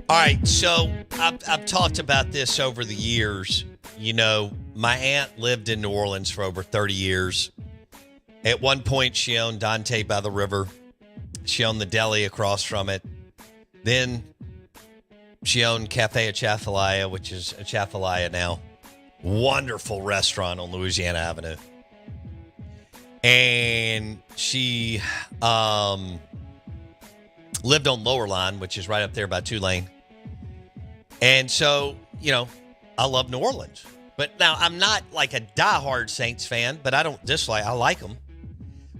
All right, so I've talked about this over the years. You know, my aunt lived in New Orleans for over 30 years. At one point, she owned Dante by the river. She owned the deli across from it. Then she owned Cafe Atchafalaya, which is Atchafalaya now. Wonderful restaurant on Louisiana Avenue. And she lived on Lower Line, which is right up there by Tulane. And so, you know, I love New Orleans. But now I'm not like a diehard Saints fan, but I don't dislike. I like them.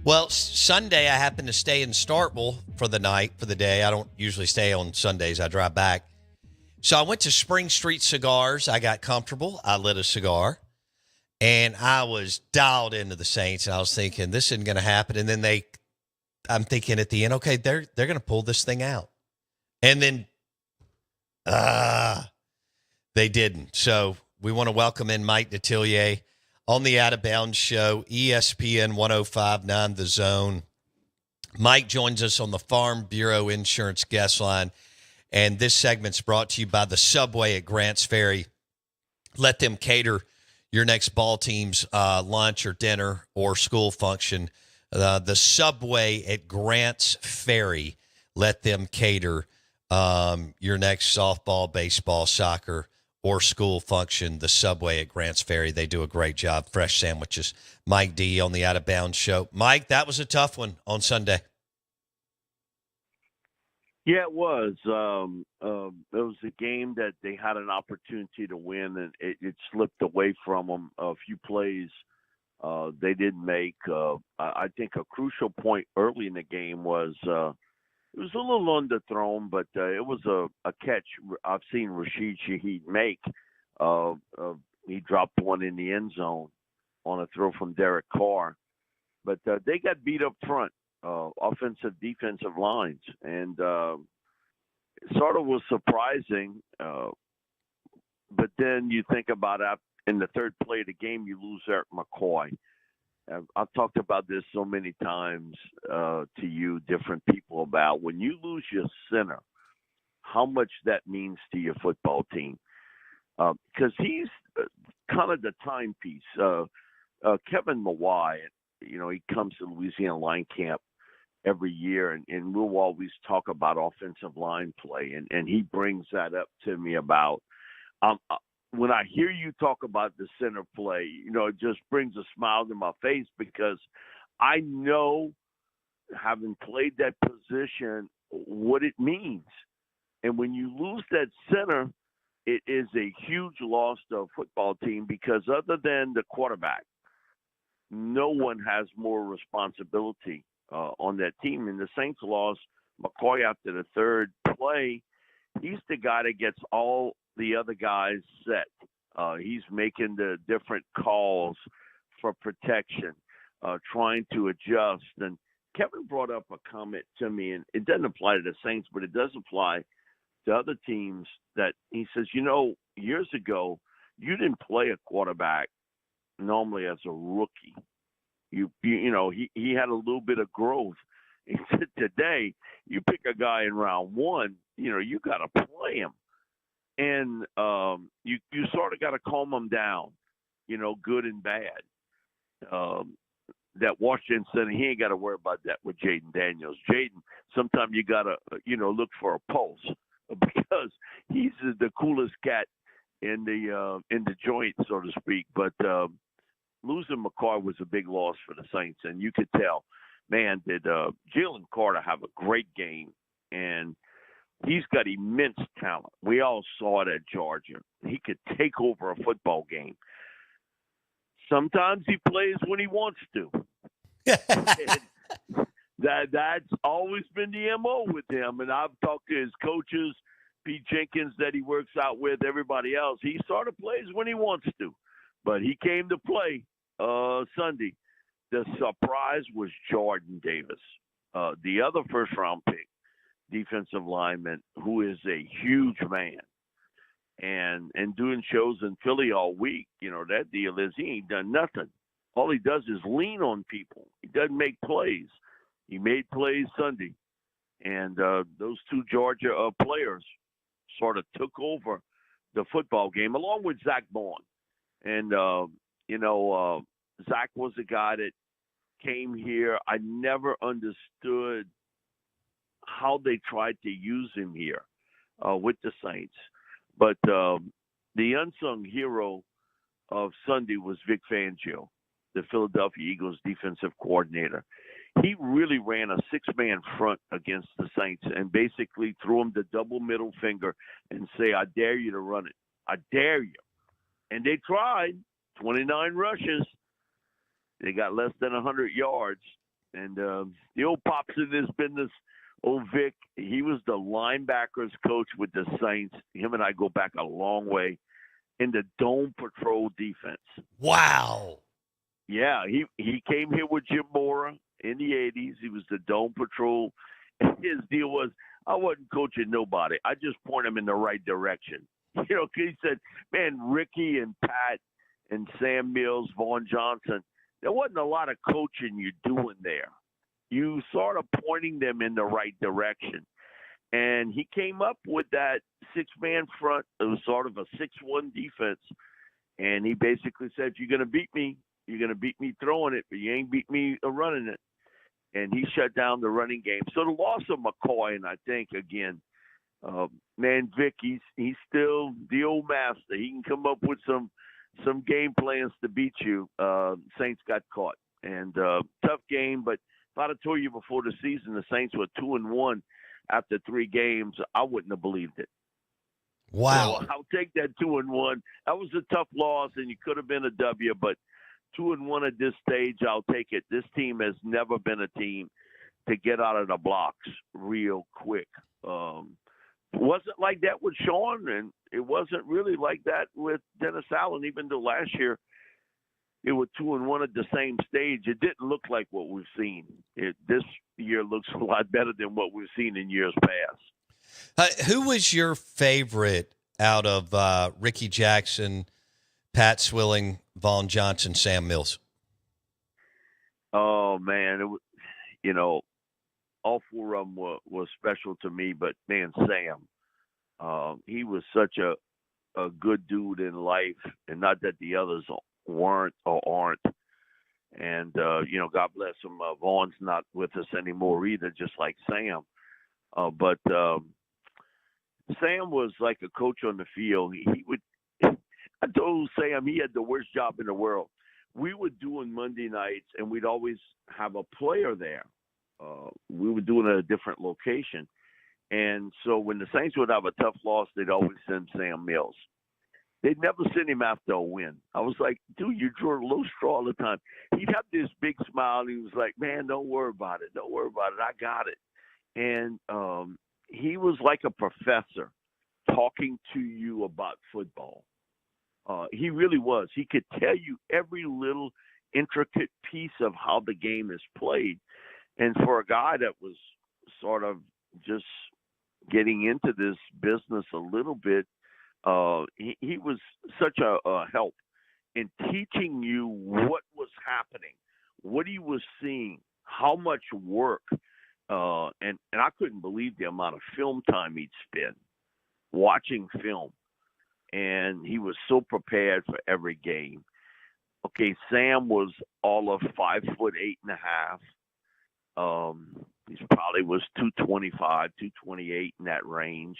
Well, Sunday I happened to stay in Starkville for the night, for the day. I don't usually stay on Sundays. I drive back. So I went to Spring Street Cigars. I got comfortable. I lit a cigar. And I was dialed into the Saints. And I was thinking, this isn't going to happen. And then I'm thinking at the end, okay, they're going to pull this thing out. And then they didn't. So we want to welcome in Mike Detillier on the Out of Bounds Show, ESPN 105.9 The Zone. Mike joins us on the Farm Bureau Insurance Guest Line, and this segment's brought to you by the Subway at Grants Ferry. Let them cater your next ball team's lunch or dinner or school function. The Subway at Grants Ferry, let them cater your next softball, baseball, soccer, or school function. The Subway at Grants Ferry, they do a great job. Fresh sandwiches. Mike D on the Out of Bounds Show. Mike, that was a tough one on Sunday. Yeah, it was. It was a game that they had an opportunity to win, and it slipped away from them. A few plays they didn't make. I think a crucial point early in the game was it was a little underthrown, but it was a catch I've seen Rashid Shaheed make. He dropped one in the end zone on a throw from Derek Carr. But they got beat up front, offensive, defensive lines. And it sort of was surprising. But then you think about it, in the third play of the game, you lose Eric McCoy. I've talked about this so many times to you, different people, about when you lose your center, how much that means to your football team. Because he's kind of the timepiece. Kevin Mawai, you know, he comes to Louisiana Line Camp every year, and we'll always talk about offensive line play, and he brings that up to me about when I hear you talk about the center play, you know, it just brings a smile to my face, because I know, having played that position, what it means. And when you lose that center, it is a huge loss to a football team, because other than the quarterback, no one has more responsibility on that team. And the Saints lost McCoy after the third play. He's the guy that gets all the other guys set. He's making the different calls for protection, trying to adjust. And Kevin brought up a comment to me, and it doesn't apply to the Saints, but it does apply to other teams, that he says, you know, years ago, you didn't play a quarterback normally as a rookie. You know, he had a little bit of growth. He said, today, you pick a guy in round one, you know, you got to play him. And you sort of got to calm them down, you know, good and bad. That Washington Center, he ain't got to worry about that with Jayden Daniels. Jayden, sometimes you got to, you know, look for a pulse, because he's the coolest cat in the joint, so to speak. But losing McCoy was a big loss for the Saints, and you could tell, man, did Jalen Carter have a great game, and he's got immense talent. We all saw it at Georgia. He could take over a football game. Sometimes he plays when he wants to. That's always been the MO with him. And I've talked to his coaches, Pete Jenkins that he works out with, everybody else, he sort of plays when he wants to. But he came to play Sunday. The surprise was Jordan Davis, the other first-round pick, defensive lineman, who is a huge man. And doing shows in Philly all week, that deal is he ain't done nothing. All he does is lean on people. He doesn't make plays. He made plays Sunday. And those two Georgia players sort of took over the football game, along with Zach Bond. And, Zach was a guy that came here. I never understood how they tried to use him here with the Saints. But the unsung hero of Sunday was Vic Fangio, the Philadelphia Eagles defensive coordinator. He really ran a six-man front against the Saints and basically threw them the double middle finger and say, I dare you to run it. I dare you. And they tried. 29 rushes. They got less than 100 yards. And the old pops in this business, old Vic, he was the linebackers coach with the Saints. Him and I go back a long way in the Dome Patrol defense. Wow. Yeah, he came here with Jim Mora in the 80s. He was the Dome Patrol. And his deal was, I wasn't coaching nobody. I just point them in the right direction. He said, man, Ricky and Pat and Sam Mills, Vaughn Johnson, there wasn't a lot of coaching you're doing there. You sort of pointing them in the right direction. And he came up with that six-man front. It was sort of a 6-1 defense. And he basically said, if you're going to beat me, you're going to beat me throwing it, but you ain't beat me running it. And he shut down the running game. So the loss of McCoy, and I think, again, man, Vic, he's still the old master. He can come up with some game plans to beat you. Saints got caught. And tough game, but if I'd have told you before the season the Saints were 2-1 after 3 games, I wouldn't have believed it. Wow. So I'll take that 2-1. That was a tough loss, and you could have been a W, but 2-1 at this stage, I'll take it. This team has never been a team to get out of the blocks real quick. It wasn't like that with Sean, and it wasn't really like that with Dennis Allen, even though last year it was 2-1 at the same stage. It didn't look like what we've seen. This year looks a lot better than what we've seen in years past. Who was your favorite out of Ricky Jackson, Pat Swilling, Vaughn Johnson, Sam Mills? Oh, man. All 4 of them were special to me, but, man, Sam, he was such a good dude in life, and not that the others weren't or aren't. And, God bless him. Vaughn's not with us anymore either, just like Sam. But Sam was like a coach on the field. I told Sam he had the worst job in the world. We were doing Monday nights, and we'd always have a player there. We were doing it at a different location. And so when the Saints would have a tough loss, they'd always send Sam Mills. They'd never send him after a win. I was like, dude, you drew a low straw all the time. He'd have this big smile, and he was like, man, don't worry about it. Don't worry about it. I got it. And he was like a professor talking to you about football. He really was. He could tell you every little intricate piece of how the game is played. And for a guy that was sort of just getting into this business a little bit, he was such a help in teaching you what was happening, what he was seeing, how much work. And I couldn't believe the amount of film time he'd spend watching film. And he was so prepared for every game. Okay, Sam was all of 5'8.5". He probably was 225, 228 in that range.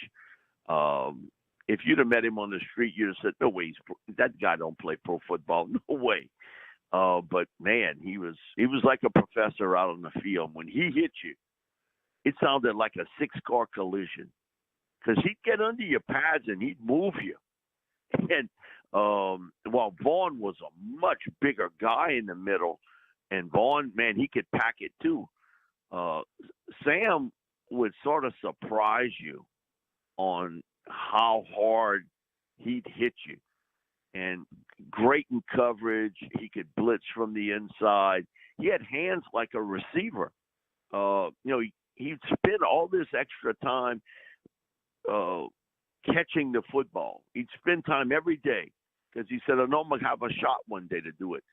If you'd have met him on the street, you'd have said, no way, that guy don't play pro football. No way. But, man, he was like a professor out on the field. When he hit you, it sounded like a 6-car collision because he'd get under your pads and he'd move you. And while Vaughn was a much bigger guy in the middle, and Vaughn, man, he could pack it too. Sam would sort of surprise you on how hard he'd hit you. And great in coverage. He could blitz from the inside. He had hands like a receiver. He'd spend all this extra time catching the football. He'd spend time every day because he said, I know I'm going to have a shot one day to do it.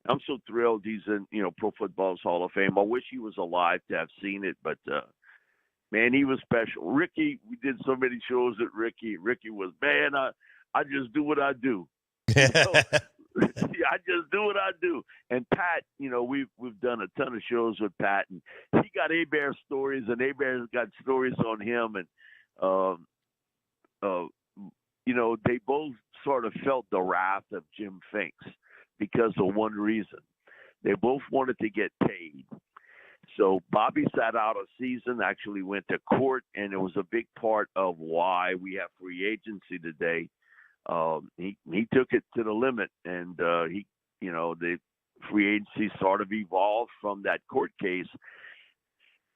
I'm so thrilled he's in, Pro Football's Hall of Fame. I wish he was alive to have seen it, but man, he was special. Ricky, we did so many shows at Ricky. Ricky was, man, I just do what I do. I just do what I do. And Pat, we've done a ton of shows with Pat, and he got Abear stories, and Abear's got stories on him, and they both sort of felt the wrath of Jim Finks because of one reason. They both wanted to get paid. So Bobby sat out a season, actually went to court, and it was a big part of why we have free agency today. He took it to the limit, and the free agency sort of evolved from that court case.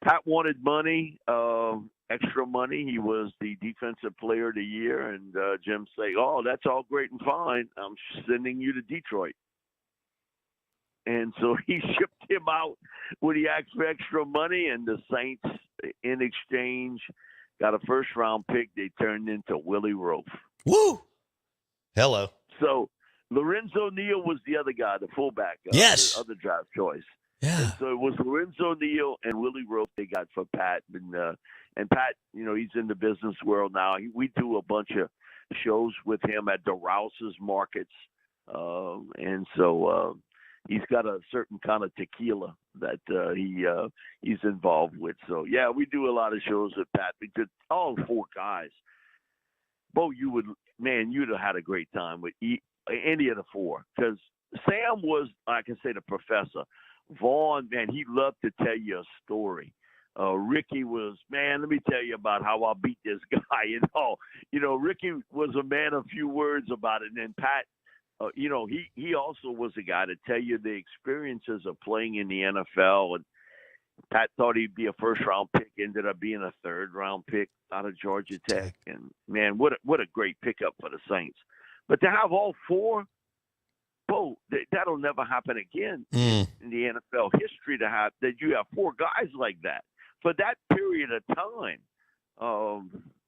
Pat wanted money, extra money. He was the defensive player of the year, and Jim said, "Oh, that's all great and fine. I'm sending you to Detroit." And so he shipped him out when he asked for extra money, and the Saints, in exchange, got a first-round pick. They turned into Willie Roaf. Woo! Hello. So Lorenzo Neal was the other guy, the fullback. Yes. The other draft choice. Yeah. And so it was Lorenzo Neal and Willie Roaf they got for Pat. And Pat, he's in the business world now. We do a bunch of shows with him at the Rouse's markets. And so he's got a certain kind of tequila that he's involved with. So, yeah, we do a lot of shows with Pat because all four guys. Bo, you'd have had a great time with any of the four because Sam was, like I say, the professor. Vaughn, man, he loved to tell you a story. Ricky was, man, let me tell you about how I beat this guy. Ricky was a man of few words about it. And then Pat, he also was a guy to tell you the experiences of playing in the NFL. And Pat thought he'd be a first-round pick, ended up being a third-round pick out of Georgia Tech. And, man, what a great pickup for the Saints. But to have all four, that'll never happen again in the NFL history to have that you have four guys like that. For that period of time,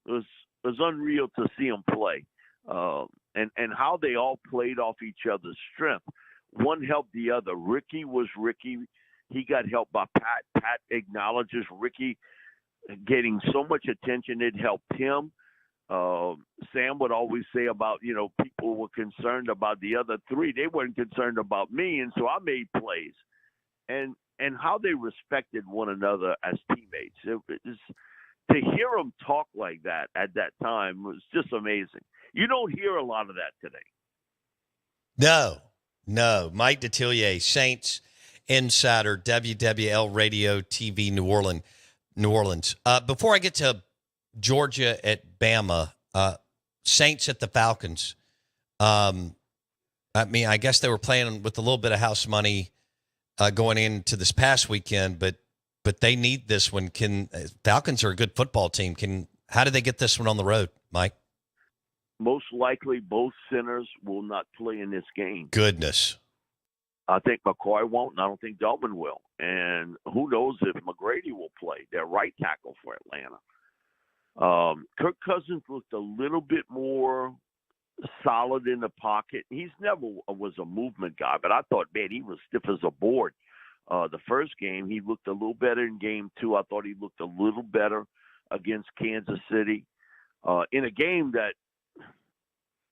was unreal to see them play. And how they all played off each other's strength. One helped the other. Ricky was Ricky. He got helped by Pat. Pat acknowledges Ricky getting so much attention it helped him. Sam would always say about, people were concerned about the other three. They weren't concerned about me, and so I made plays. And how they respected one another as teammates. To hear them talk like that at that time was just amazing. You don't hear a lot of that today. No. Mike Detillier, Saints Insider, WWL Radio TV, New Orleans. Before I get to Georgia at Bama, Saints at the Falcons. I guess they were playing with a little bit of house money going into this past weekend, but they need this one. Falcons are a good football team. How do they get this one on the road, Mike? Most likely both centers will not play in this game. Goodness. I think McCoy won't, and I don't think Dolman will. And who knows if McGrady will play, their right tackle for Atlanta. Kirk Cousins looked a little bit more solid in the pocket. He's never was a movement guy, but I thought, man, he was stiff as a board. The first game, he looked a little better in game two. I thought he looked a little better against Kansas City in a game that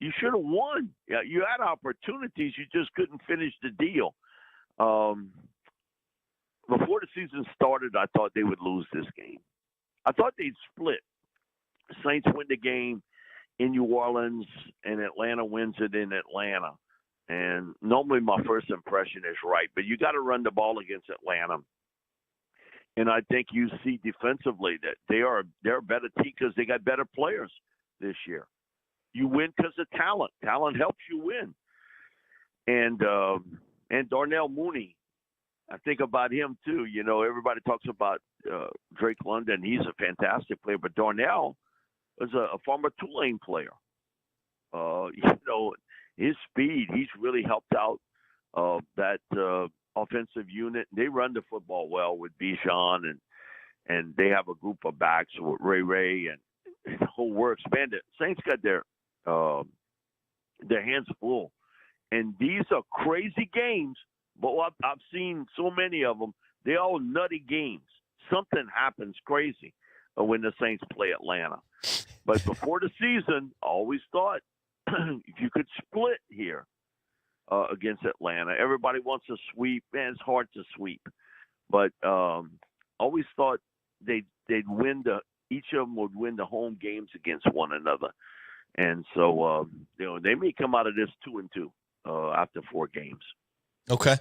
you should have won. Yeah, you had opportunities. You just couldn't finish the deal. Before the season started, I thought they would lose this game. I thought they'd split. Saints win the game in New Orleans, and Atlanta wins it in Atlanta. And normally my first impression is right, but you got to run the ball against Atlanta. And I think you see defensively that they're a better team because they got better players this year. You win because of talent. Talent helps you win. And Darnell Mooney, I think about him too. Everybody talks about Drake London. He's a fantastic player, but Darnell was a former Tulane player. His speed, he's really helped out that offensive unit. They run the football well with Bijan, and they have a group of backs with Ray and the whole works. Man, the Saints got their hands full. And these are crazy games, but I've seen so many of them. They're all nutty games. Something happens crazy when the Saints play Atlanta. But before the season, I always thought if you could split here against Atlanta, everybody wants to sweep. Man, it's hard to sweep. But always thought they'd win each of them would win the home games against one another. And so, they may come out of this 2-2 after 4 games. Okay.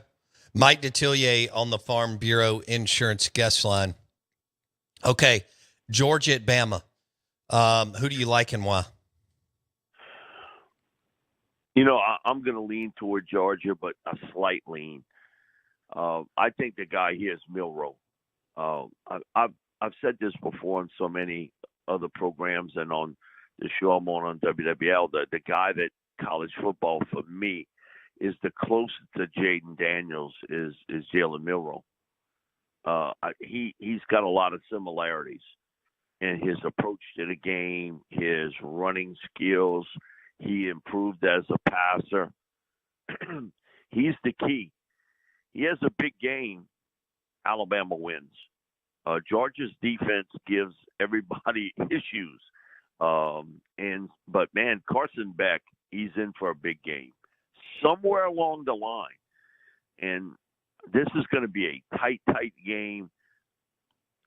Mike Detillier on the Farm Bureau Insurance guest line. Okay. Georgia at Bama. Who do you like and why? I'm going to lean toward Georgia, but a slight lean. I think the guy here is Milroe. I've said this before on so many other programs and on the show I'm on WWL. The guy that college football for me is the closest to Jayden Daniels is Jalen Milroe. He's got a lot of similarities in his approach to the game, his running skills. He improved as a passer. He's the key. He has a big game. Alabama wins. Georgia's defense gives everybody issues. But man, Carson Beck, he's in for a big game somewhere along the line. And this is going to be a tight game.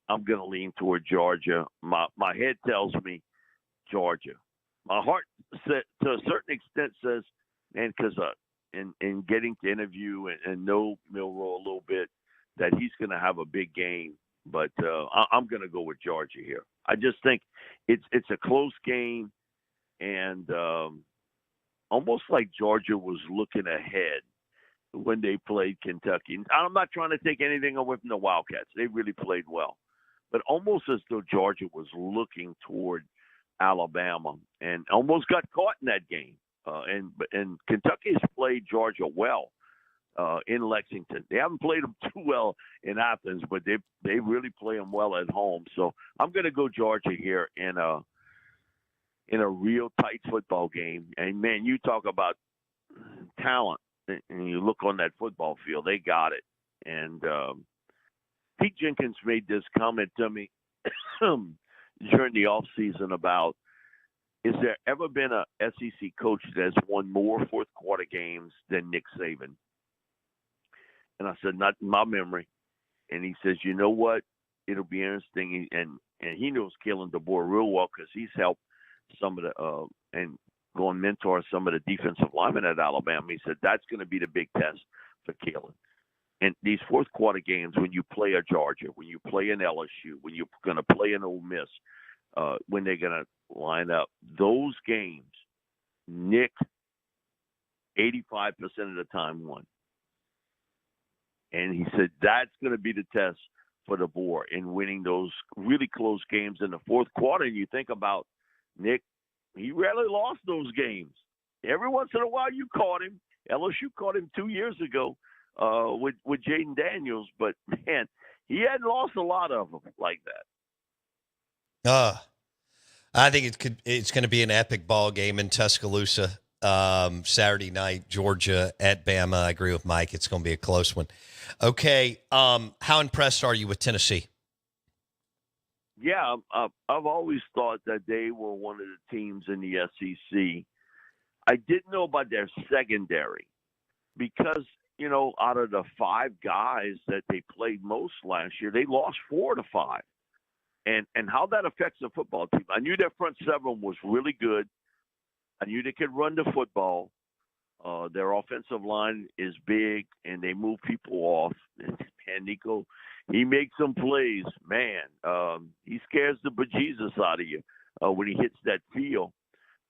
I'm going to lean toward Georgia. My head tells me Georgia. My heart, to a certain extent, says, man, because in getting to interview and know Milroe a little bit, that he's going to have a big game. But I'm going to go with Georgia here. I just think it's a close game, and almost like Georgia was looking ahead when they played Kentucky. I'm not trying to take anything away from the Wildcats. They really played well. But almost as though Georgia was looking toward Alabama and almost got caught in that game. And Kentucky's played Georgia well in Lexington. They haven't played them too well in Athens, but they really play them well at home. So I'm going to go Georgia here in a real tight football game. And, man, you talk about talent, and you look on that football field, they got it. And Pete Jenkins made this comment to me during the offseason about, is there ever been a SEC coach that's won more fourth-quarter games than Nick Saban? And I said, not in my memory. And he says, you know what? It'll be interesting. And he knows Kalen DeBoer real well because he's helped some of the and go and mentor some of the defensive linemen at Alabama. He said that's going to be the big test for Kalen. And these fourth quarter games, when you play a Georgia, when you play an LSU, when you're going to play an Ole Miss, when they're going to line up, those games, Nick, 85% of the time won. And he said that's going to be the test for DeBoer in winning those really close games in the fourth quarter. And you think about Nick, he rarely lost those games. Every once in a while you caught him. LSU caught him 2 years ago with Jayden Daniels. But, man, he hadn't lost a lot of them like that. I think it's going to be an epic ball game in Tuscaloosa Saturday night, Georgia at Bama. I agree with Mike. It's going to be a close one. Okay, how impressed are you with Tennessee? Yeah, I've always thought that they were one of the teams in the SEC. I didn't know about their secondary because, out of the 5 guys that they played most last year, they lost 4 to 5. And how that affects the football team. I knew their front 7 was really good. I knew they could run the football. Their offensive line is big, and they move people off. And Nico, he makes some plays. Man, he scares the bejesus out of you when he hits that field.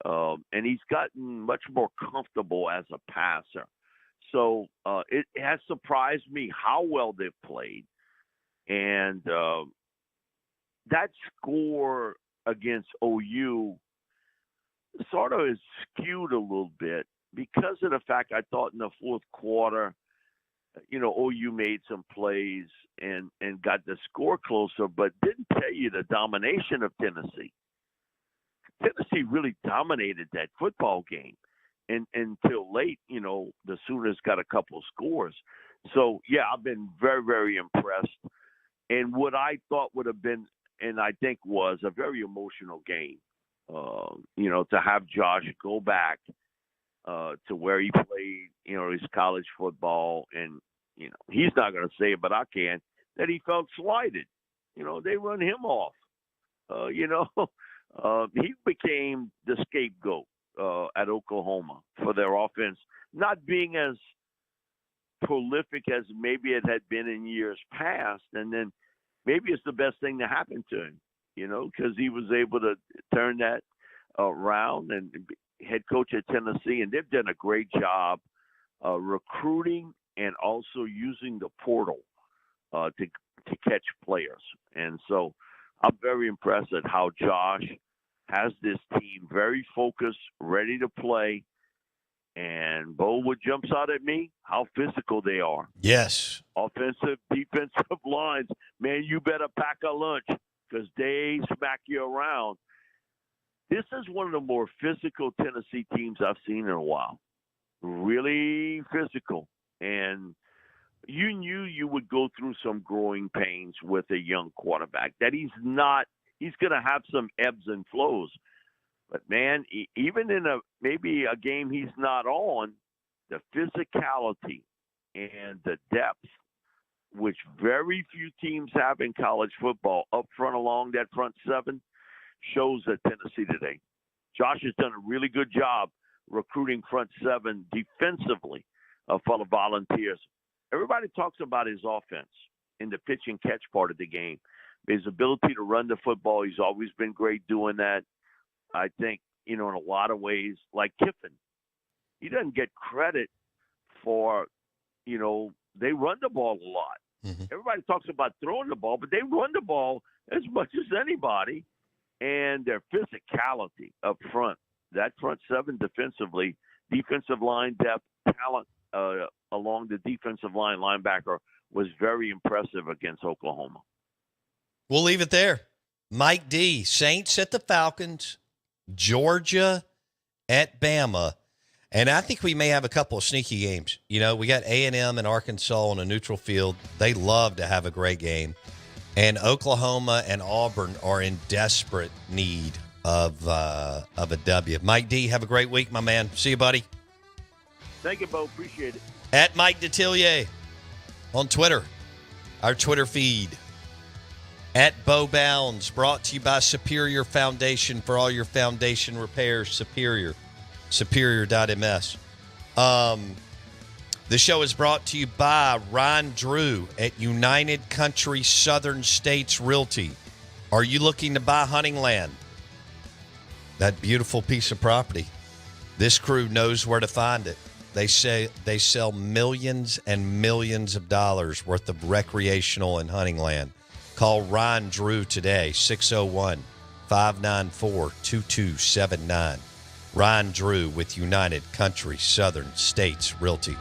And he's gotten much more comfortable as a passer. So it has surprised me how well they've played. And that score against OU sort of is skewed a little bit because of the fact I thought in the fourth quarter, OU made some plays and got the score closer, but didn't tell you the domination of Tennessee. Tennessee really dominated that football game until late. The Sooners got a couple of scores. So, yeah, I've been very, very impressed. And what I thought would have been, and I think was, a very emotional game, to have Josh go back to where he played, his college football. And, he's not going to say it, but I can, that he felt slighted. They run him off. He became the scapegoat at Oklahoma for their offense not being as prolific as maybe it had been in years past. And then maybe it's the best thing to happen to him, because he was able to turn that around and head coach at Tennessee. And they've done a great job recruiting and also using the portal to catch players. And so I'm very impressed at how Josh has this team very focused, ready to play. And, Bo, what jumps out at me, how physical they are. Yes. Offensive, defensive lines. Man, you better pack a lunch because they smack you around. This is one of the more physical Tennessee teams I've seen in a while. Really physical. And you knew you would go through some growing pains with a young quarterback, that he's going to have some ebbs and flows. But, man, even in maybe a game he's not on, the physicality and the depth, which very few teams have in college football, up front along that front seven, shows at Tennessee today. Josh has done a really good job recruiting front seven defensively for the Volunteers. Everybody talks about his offense in the pitch and catch part of the game. His ability to run the football, he's always been great doing that. I think, in a lot of ways, like Kiffin, he doesn't get credit for, they run the ball a lot. Mm-hmm. Everybody talks about throwing the ball, but they run the ball as much as anybody. And their physicality up front, that front seven defensively, defensive line depth, talent along the defensive line, linebacker, was very impressive against Oklahoma. We'll leave it there. Mike D, Saints at the Falcons, Georgia at Bama, and I think we may have a couple of sneaky games. We got A&M and Arkansas on a neutral field. They love to have a great game. And Oklahoma and Auburn are in desperate need of a W. Mike D, have a great week, my man. See you, buddy. Thank you, Bo. Appreciate it. At Mike Detillier on Twitter, our Twitter feed. At Bo Bounds, brought to you by Superior Foundation for all your foundation repairs. Superior.ms. The show is brought to you by Ron Drew at United Country Southern States Realty. Are you looking to buy hunting land? That beautiful piece of property. This crew knows where to find it. They say they sell millions and millions of dollars worth of recreational and hunting land. Call Ron Drew today, 601-594-2279. Ron Drew with United Country Southern States Realty.